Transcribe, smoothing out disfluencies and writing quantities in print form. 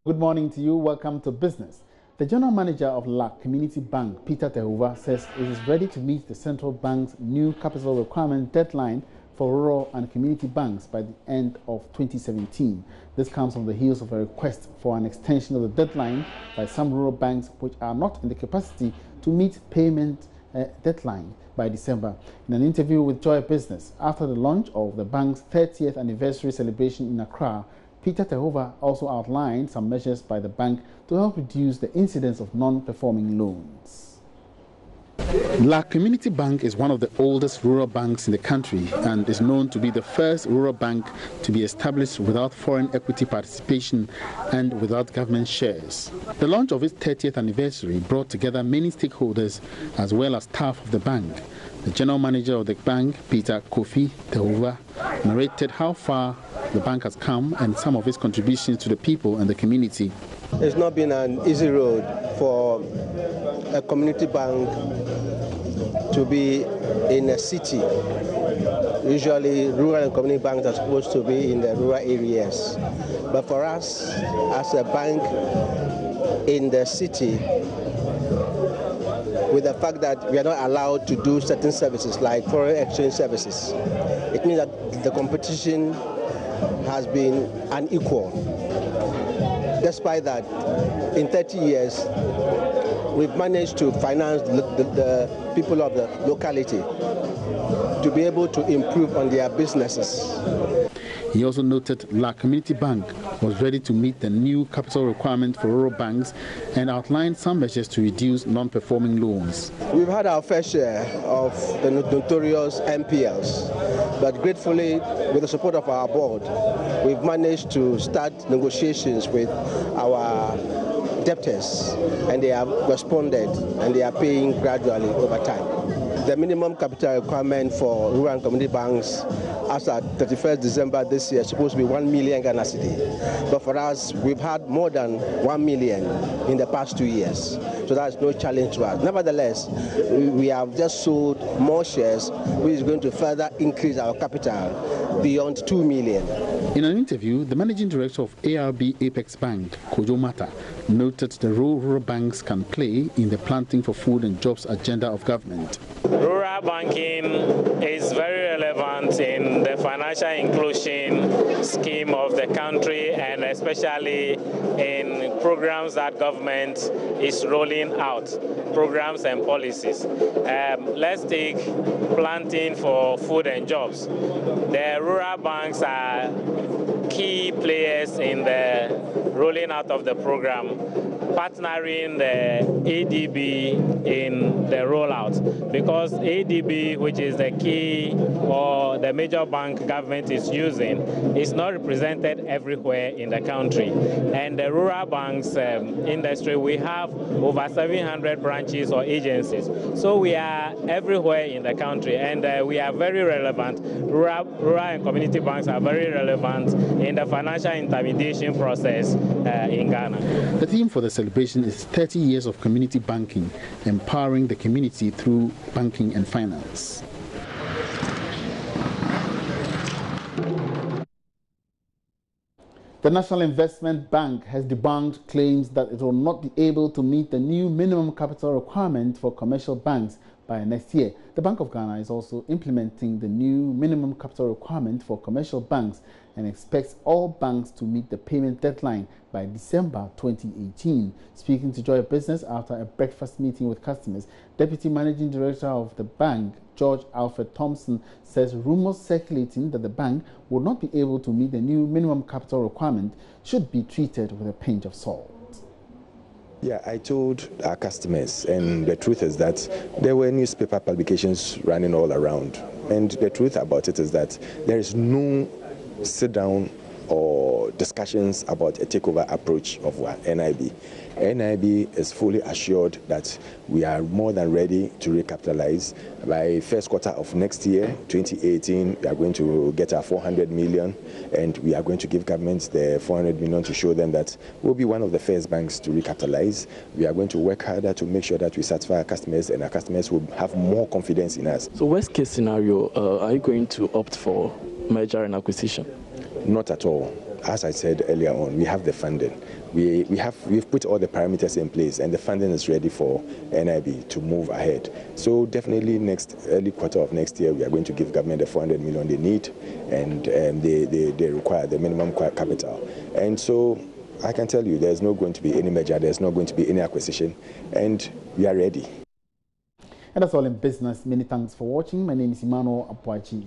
Good morning to you. Welcome to Business. The General Manager of LAC Community Bank, Peter Tehova, says it is ready to meet the central bank's new capital requirement deadline for rural and community banks by the end of 2017. This comes on the heels of a request for an extension of the deadline by some rural banks which are not in the capacity to meet payment deadline by December. In an interview with Joy Business after the launch of the bank's 30th anniversary celebration in Accra, Peter Tehova also outlined some measures by the bank to help reduce the incidence of non-performing loans. LAC Community Bank is one of the oldest rural banks in the country and is known to be the first rural bank to be established without foreign equity participation and without government shares. The launch of its 30th anniversary brought together many stakeholders as well as staff of the bank. The general manager of the bank, Peter Kofi Tehova, narrated how far the bank has come and some of its contributions to the people and the community. It's not been an easy road for a community bank to be in a city. Usually rural and community banks are supposed to be in the rural areas. But for us, as a bank in the city, with the fact that we are not allowed to do certain services like foreign exchange services, it means that the competition has been unequal. Despite that, in 30 years, we've managed to finance the people of the locality to be able to improve on their businesses. He also noted LAC Community Bank was ready to meet the new capital requirement for rural banks and outlined some measures to reduce non-performing loans. We've had our fair share of the notorious NPLs, but gratefully, with the support of our board, we've managed to start negotiations with our debtors, and they have responded and they are paying gradually over time. The minimum capital requirement for rural and community banks as at 31st December this year is supposed to be 1 million Ghana cedi. But for us, we've had more than 1 million in the past 2 years. So that's no challenge to us. Nevertheless, we have just sold more shares, which is going to further increase our capital beyond 2 million. In an interview, the managing director of ARB Apex Bank, Kojo Mata, noted the role rural banks can play in the planting for food and jobs agenda of government. Rural banking is very relevant in the financial inclusion scheme of the country, and especially in programs that government is rolling out, programs and policies. Let's take planting for food and jobs. The rural banks are key players in the rolling out of the program, partnering the ADB in the rollout, because ADB, which is the key or the major bank government is using, is not represented everywhere in the country. And the rural banks industry, we have over 700 branches or agencies. So we are everywhere in the country, and we are very relevant. Rural and community banks are very relevant in the financial intermediation process in Ghana. The theme for the celebration is 30 years of community banking, empowering the community through banking and finance. The National Investment Bank has debunked claims that it will not be able to meet the new minimum capital requirement for commercial banks by next year. The Bank of Ghana is also implementing the new minimum capital requirement for commercial banks and expects all banks to meet the payment deadline by December 2018. Speaking to Joy Business after a breakfast meeting with customers, Deputy Managing Director of the bank, George Alfred Thompson, says rumors circulating that the bank will not be able to meet the new minimum capital requirement should be treated with a pinch of salt. Yeah, I told our customers, and the truth is that there were newspaper publications running all around. And the truth about it is that there is no sit-down or discussions about a takeover approach of NIB. NIB is fully assured that we are more than ready to recapitalize. By first quarter of next year, 2018, we are going to get our 400 million, and we are going to give government the 400 million to show them that we'll be one of the first banks to recapitalize. We are going to work harder to make sure that we satisfy our customers, and our customers will have more confidence in us. So worst case scenario, are you going to opt for merger and acquisition? Not at all. as I said earlier on, we have the funding. We've put all the parameters in place, and the funding is ready for NIB to move ahead. So definitely early quarter of next year, we are going to give government the 400 million they need, and they require the minimum capital. And so I can tell you there's not going to be any merger, there's not going to be any acquisition, and we are ready. And that's all in business. Many thanks for watching. My name is Emmanuel Apwachi.